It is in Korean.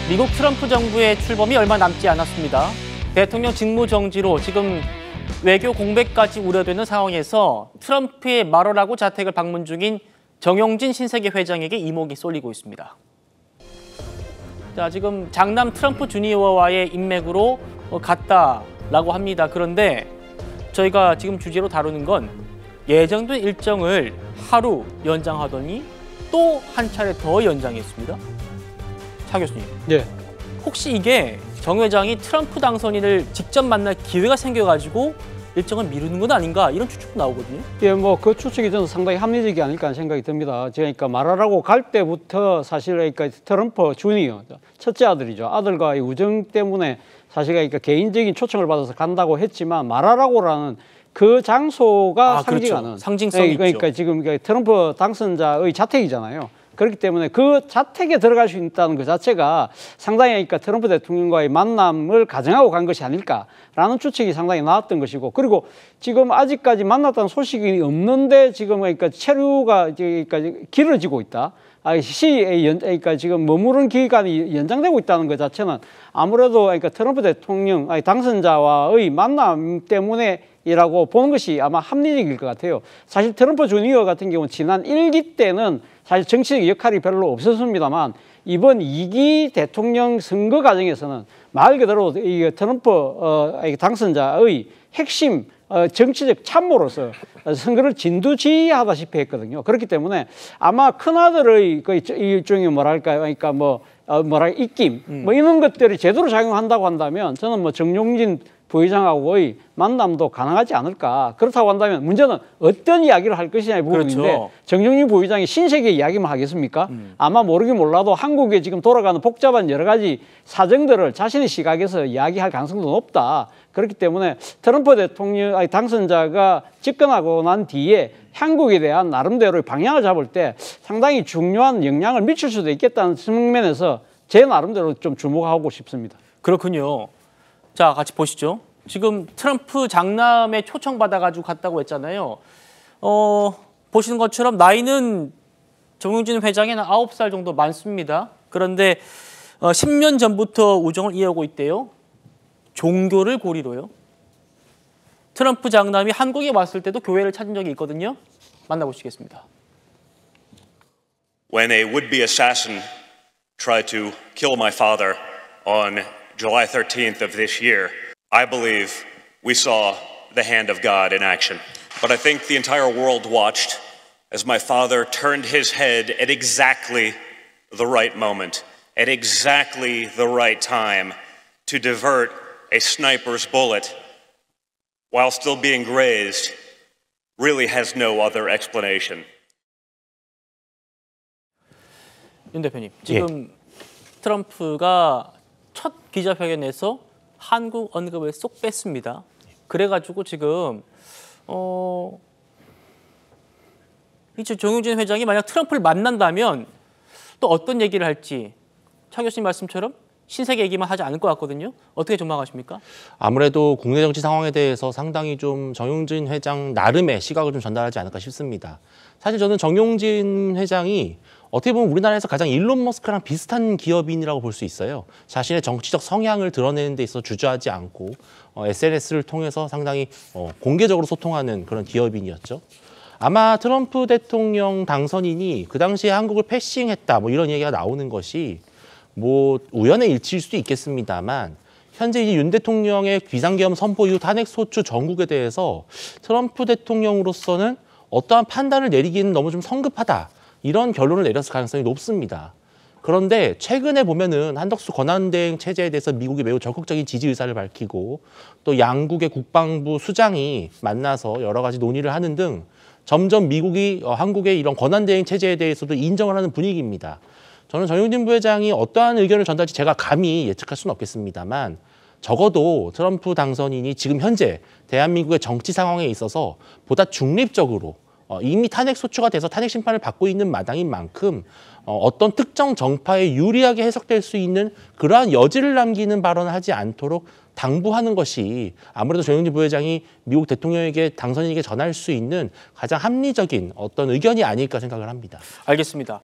미국 트럼프 정부의 출범이 얼마 남지 않았습니다. 대통령 직무 정지로 지금 외교 공백까지 우려되는 상황에서 트럼프의 마러라고 자택을 방문 중인 정용진 신세계 회장에게 이목이 쏠리고 있습니다. 자, 지금 장남 트럼프 주니어와의 인맥으로 갔다라고 합니다. 그런데 저희가 지금 주제로 다루는 건 예정된 일정을 하루 연장하더니 또 한 차례 더 연장했습니다. 차 교수님. 네. 혹시 이게 정 회장이 트럼프 당선인을 직접 만날 기회가 생겨가지고 일정을 미루는 건 아닌가 이런 추측도 나오거든요. 예, 뭐 그 추측이 저는 상당히 합리적이 아닐까 하는 생각이 듭니다. 그러니까 말하라고 갈 때부터 사실 그러니까 트럼프 주니어 첫째 아들이죠. 아들과의 우정 때문에 사실 그러니까 개인적인 초청을 받아서 간다고 했지만 말하라고라는 그 장소가 상징하는 그렇죠. 상징성이 그러니까 있죠. 지금 트럼프 당선자의 자택이잖아요. 그렇기 때문에 그 자택에 들어갈 수 있다는 그 자체가 상당히 그러니까 트럼프 대통령과의 만남을 가정하고 간 것이 아닐까라는 추측이 상당히 나왔던 것이고, 그리고 지금 아직까지 만났다는 소식이 없는데 지금 그러니까 체류가 그러니까 길어지고 있다. 그러니까 지금 머무른 기간이 연장되고 있다는 것 자체는 아무래도 그러니까 트럼프 대통령 당선자와의 만남 때문에이라고 보는 것이 아마 합리적일 것 같아요. 사실 트럼프 주니어 같은 경우는 지난 1기 때는 사실 정치적 역할이 별로 없었습니다만 이번 2기 대통령 선거 과정에서는 말 그대로 이 트럼프 당선자의 핵심 정치적 참모로서 선거를 진두지휘하다시피 했거든요. 그렇기 때문에 아마 큰아들의 그 일종의 뭐랄까요, 그러니까 입김 뭐 이런 것들이 제대로 작용한다고 한다면 저는 뭐 정용진 부회장하고의 만남도 가능하지 않을까. 그렇다고 한다면 문제는 어떤 이야기를 할 것이냐의 부분인데, 그렇죠. 정용진 부회장이 신세계 이야기만 하겠습니까? 아마 모르긴 몰라도 한국에 지금 돌아가는 복잡한 여러 가지 사정들을 자신의 시각에서 이야기할 가능성도 높다. 그렇기 때문에 트럼프 대통령 당선자가 집권하고 난 뒤에 한국에 대한 나름대로의 방향을 잡을 때 상당히 중요한 영향을 미칠 수도 있겠다는 측면에서 제 나름대로 좀 주목하고 싶습니다. 그렇군요. 자, 같이 보시죠. 지금 트럼프 장남에 초청받아가지고 갔다고 했잖아요. 보시는 것처럼 나이는 정용진 회장에는 9살 정도 많습니다. 그런데 10년 전부터 우정을 이어오고 있대요. 종교를 고리로요. 트럼프 장남이 한국에 왔을 때도 교회를 찾은 적이 있거든요. 만나보시겠습니다. When a would-be assassin tried to kill my father on July 13th of this year, I believe we saw the hand of God in action. But I think the entire world watched as my father turned his head at exactly the right moment, at exactly the right time to divert a sniper's bullet while still being grazed really has no other explanation. 윤 대표님, 지금 트럼프가 첫 기자회견에서 한국 언급을 쏙 뺐습니다. 그래가지고 지금 이제 정용진 회장이 만약 트럼프를 만난다면 또 어떤 얘기를 할지 차 교수님 말씀처럼 신세계 얘기만 하지 않을 것 같거든요. 어떻게 전망하십니까? 아무래도 국내 정치 상황에 대해서 상당히 좀 정용진 회장 나름의 시각을 좀 전달하지 않을까 싶습니다. 사실 저는 정용진 회장이 어떻게 보면 우리나라에서 가장 일론 머스크랑 비슷한 기업인이라고 볼 수 있어요. 자신의 정치적 성향을 드러내는 데 있어서 주저하지 않고 SNS를 통해서 상당히 공개적으로 소통하는 그런 기업인이었죠. 아마 트럼프 대통령 당선인이 그 당시에 한국을 패싱했다 뭐 이런 얘기가 나오는 것이 뭐 우연의 일치일 수도 있겠습니다만 현재 이제 윤 대통령의 비상계엄 선포 이후 탄핵 소추 전국에 대해서 트럼프 대통령으로서는 어떠한 판단을 내리기는 너무 좀 성급하다. 이런 결론을 내렸을 가능성이 높습니다. 그런데 최근에 보면은 한덕수 권한대행 체제에 대해서 미국이 매우 적극적인 지지 의사를 밝히고 또 양국의 국방부 수장이 만나서 여러 가지 논의를 하는 등 점점 미국이 한국의 이런 권한대행 체제에 대해서도 인정을 하는 분위기입니다. 저는 정용진 부회장이 어떠한 의견을 전달할지 제가 감히 예측할 수는 없겠습니다만 적어도 트럼프 당선인이 지금 현재 대한민국의 정치 상황에 있어서 보다 중립적으로 이미 탄핵 소추가 돼서 탄핵 심판을 받고 있는 마당인 만큼 어떤 특정 정파에 유리하게 해석될 수 있는 그러한 여지를 남기는 발언을 하지 않도록 당부하는 것이 아무래도 정용진 부회장이 미국 대통령에게 당선인에게 전할 수 있는 가장 합리적인 어떤 의견이 아닐까 생각을 합니다. 알겠습니다.